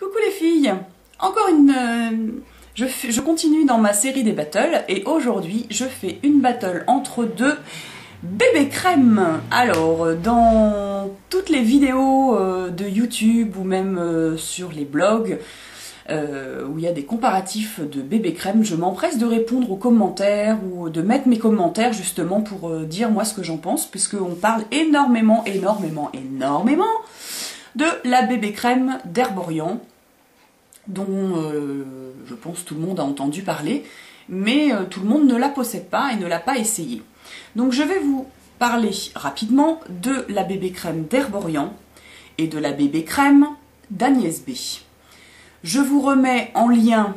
Coucou les filles, encore une... je continue dans ma série des battles et aujourd'hui je fais une battle entre deux bébés crème. Alors dans toutes les vidéos de YouTube ou même sur les blogs où il y a des comparatifs de bébés crème, je m'empresse de répondre aux commentaires ou de mettre mes commentaires justement pour dire moi ce que j'en pense, puisqu'on parle énormément de la bébé crème d'Herborian, dont je pense tout le monde a entendu parler, mais tout le monde ne la possède pas et ne l'a pas essayée. Donc je vais vous parler rapidement de la bébé crème d'Herborian et de la bébé crème d'Agnès B. Je vous remets en lien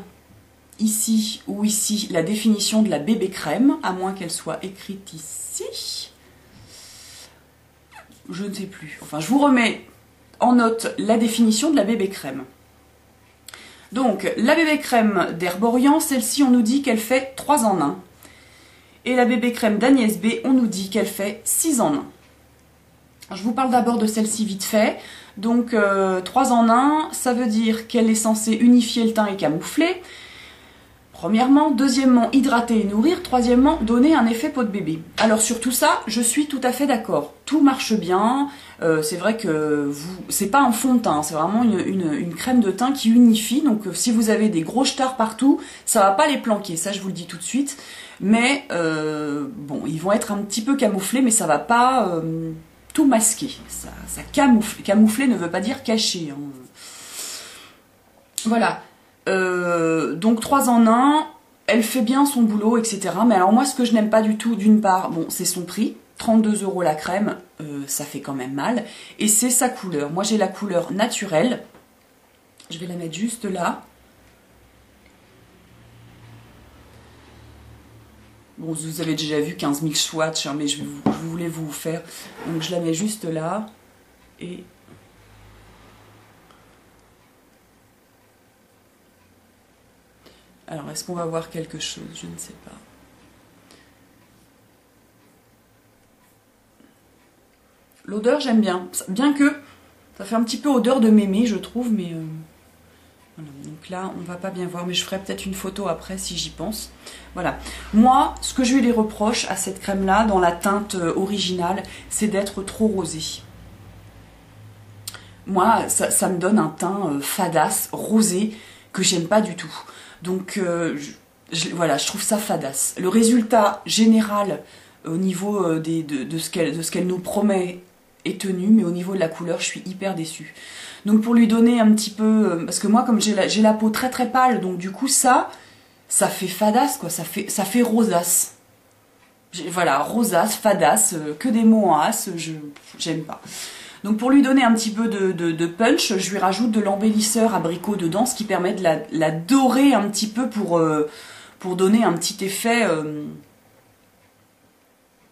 ici ou ici la définition de la bébé crème, à moins qu'elle soit écrite ici. Je ne sais plus. Enfin, je vous remets en note la définition de la bébé crème. Donc, la bébé crème d'Herborian, celle-ci, on nous dit qu'elle fait 3 en 1. Et la bébé crème d'Agnès B, on nous dit qu'elle fait 6 en 1. Je vous parle d'abord de celle-ci vite fait. Donc, 3 en 1, ça veut dire qu'elle est censée unifier le teint et camoufler. Premièrement. Deuxièmement, hydrater et nourrir. Troisièmement, donner un effet peau de bébé. Alors sur tout ça, je suis tout à fait d'accord. Tout marche bien. C'est vrai que c'est pas un fond de teint, c'est vraiment une crème de teint qui unifie. Donc si vous avez des gros stars partout, ça va pas les planquer. Ça, je vous le dis tout de suite. Mais bon, ils vont être un petit peu camouflés, mais ça va pas tout masquer. Ça camoufle. Camoufler ne veut pas dire cacher. Hein. Voilà. Donc 3 en 1, elle fait bien son boulot, etc. Mais alors moi, ce que je n'aime pas du tout, d'une part, bon, c'est son prix. 32 € la crème, ça fait quand même mal. Et c'est sa couleur. Moi, j'ai la couleur naturelle. Je vais la mettre juste là. Bon, vous avez déjà vu 15 000 swatchs, hein, mais je voulais vous faire. Donc je la mets juste là. Et... alors, est-ce qu'on va voir quelque chose? Je ne sais pas. L'odeur, j'aime bien. Bien que ça fait un petit peu odeur de mémé, je trouve, mais... voilà. Donc là, on va pas bien voir, mais je ferai peut-être une photo après si j'y pense. Voilà. Moi, ce que je lui reproche à cette crème-là, dans la teinte originale, c'est d'être trop rosée. Moi, ça me donne un teint fadasse, rosé, que j'aime pas du tout. Donc, voilà, je trouve ça fadasse. Le résultat général au niveau de ce qu'elle nous promet est tenu, mais au niveau de la couleur, je suis hyper déçue. Donc, pour lui donner un petit peu... parce que moi, comme j'ai la peau très très pâle, donc du coup, ça fait fadasse, quoi. Ça fait rosace. Voilà, rosace, fadasse, que des mots en as, j'aime pas. Donc pour lui donner un petit peu de punch, je lui rajoute de l'embellisseur abricot dedans, ce qui permet de la dorer un petit peu pour donner un petit effet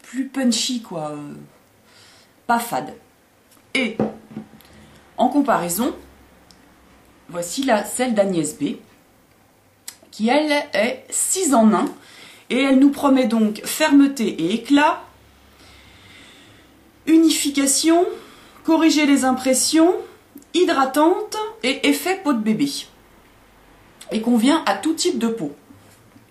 plus punchy, quoi. Pas fade. Et en comparaison, voici celle d'Agnès B, qui elle est 6 en 1, et elle nous promet donc fermeté et éclat, unification, corriger les impressions, hydratante et effet peau de bébé. Et convient à tout type de peau.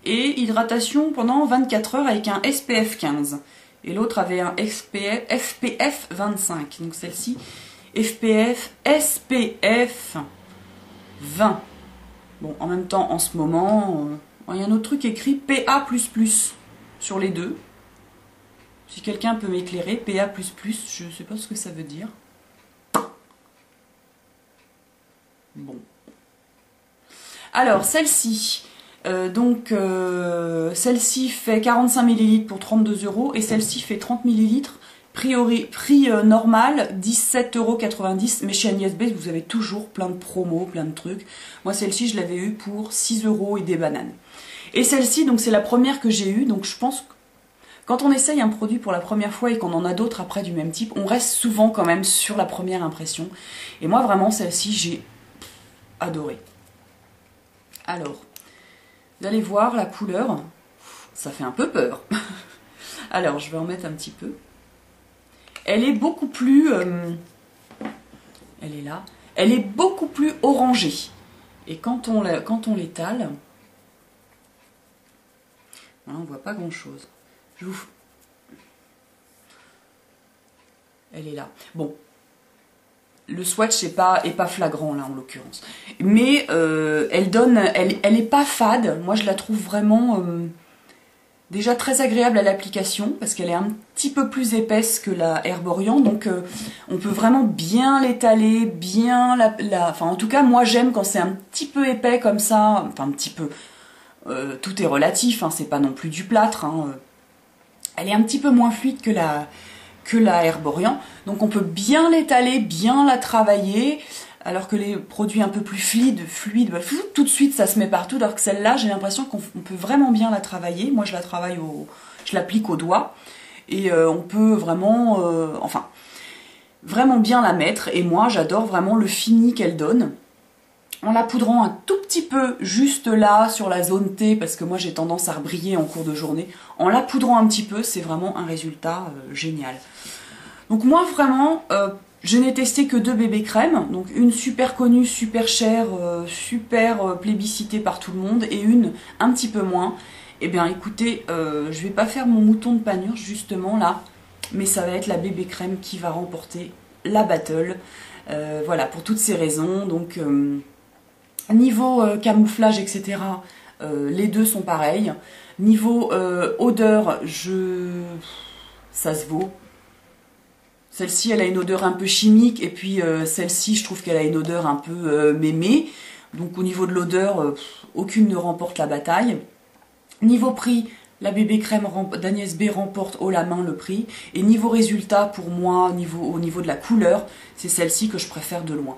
Et hydratation pendant 24 heures avec un SPF 15. Et l'autre avait un SPF 25. Donc celle-ci, SPF 20. Bon, en même temps, en ce moment, il y a un autre truc écrit PA++ sur les deux. Si quelqu'un peut m'éclairer, PA++, je ne sais pas ce que ça veut dire. Bon. Alors, celle-ci, celle-ci fait 45 ml pour 32 € et celle-ci fait 30 ml, prix normal 17,90 €, mais chez Agnès B, vous avez toujours plein de promos, plein de trucs. Moi, celle-ci, je l'avais eue pour 6 € et des bananes. Et celle-ci, donc c'est la première que j'ai eue, donc je pense que quand on essaye un produit pour la première fois et qu'on en a d'autres après du même type, on reste souvent quand même sur la première impression. Et moi, vraiment, celle-ci, j'ai adoré. Alors, vous allez voir la couleur, ça fait un peu peur. Alors, je vais en mettre un petit peu. Elle est beaucoup plus... elle est là. Elle est beaucoup plus orangée. Et quand on l'étale, on ne voit pas grand chose. Elle est là. Bon, le swatch est pas flagrant là en l'occurrence. Mais elle est pas fade. Moi je la trouve vraiment déjà très agréable à l'application parce qu'elle est un petit peu plus épaisse que la Herborian. Donc on peut vraiment bien l'étaler, bien enfin en tout cas moi j'aime quand c'est un petit peu épais comme ça. Enfin un petit peu. Tout est relatif, hein, c'est pas non plus du plâtre. Hein. Elle est un petit peu moins fluide que la Herborian. Donc on peut bien l'étaler, bien la travailler, alors que les produits un peu plus fluides, tout de suite ça se met partout, alors que celle-là, j'ai l'impression qu'on peut vraiment bien la travailler. Moi je la travaille je l'applique au doigt, et on peut vraiment, enfin, vraiment bien la mettre, et moi j'adore vraiment le fini qu'elle donne. En la poudrant un tout petit peu juste là sur la zone T, parce que moi j'ai tendance à rebriller en cours de journée, en la poudrant un petit peu, c'est vraiment un résultat génial. Donc moi vraiment, je n'ai testé que 2 bébés crèmes, donc une super connue, super chère, super plébiscitée par tout le monde, et une un petit peu moins. Eh bien écoutez, je vais pas faire mon mouton de panurge justement là, mais ça va être la bébé crème qui va remporter la battle. Voilà, pour toutes ces raisons, donc... Niveau camouflage, etc., les deux sont pareils. Niveau odeur, ça se vaut. Celle-ci, elle a une odeur un peu chimique, et puis celle-ci, je trouve qu'elle a une odeur un peu mémée. Donc au niveau de l'odeur, aucune ne remporte la bataille. Niveau prix, la bébé crème d'Agnès B remporte haut la main le prix. Et niveau résultat, pour moi, au niveau de la couleur, c'est celle-ci que je préfère de loin.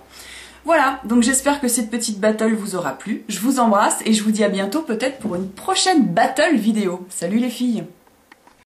Voilà, donc j'espère que cette petite battle vous aura plu. Je vous embrasse et je vous dis à bientôt peut-être pour une prochaine battle vidéo. Salut les filles!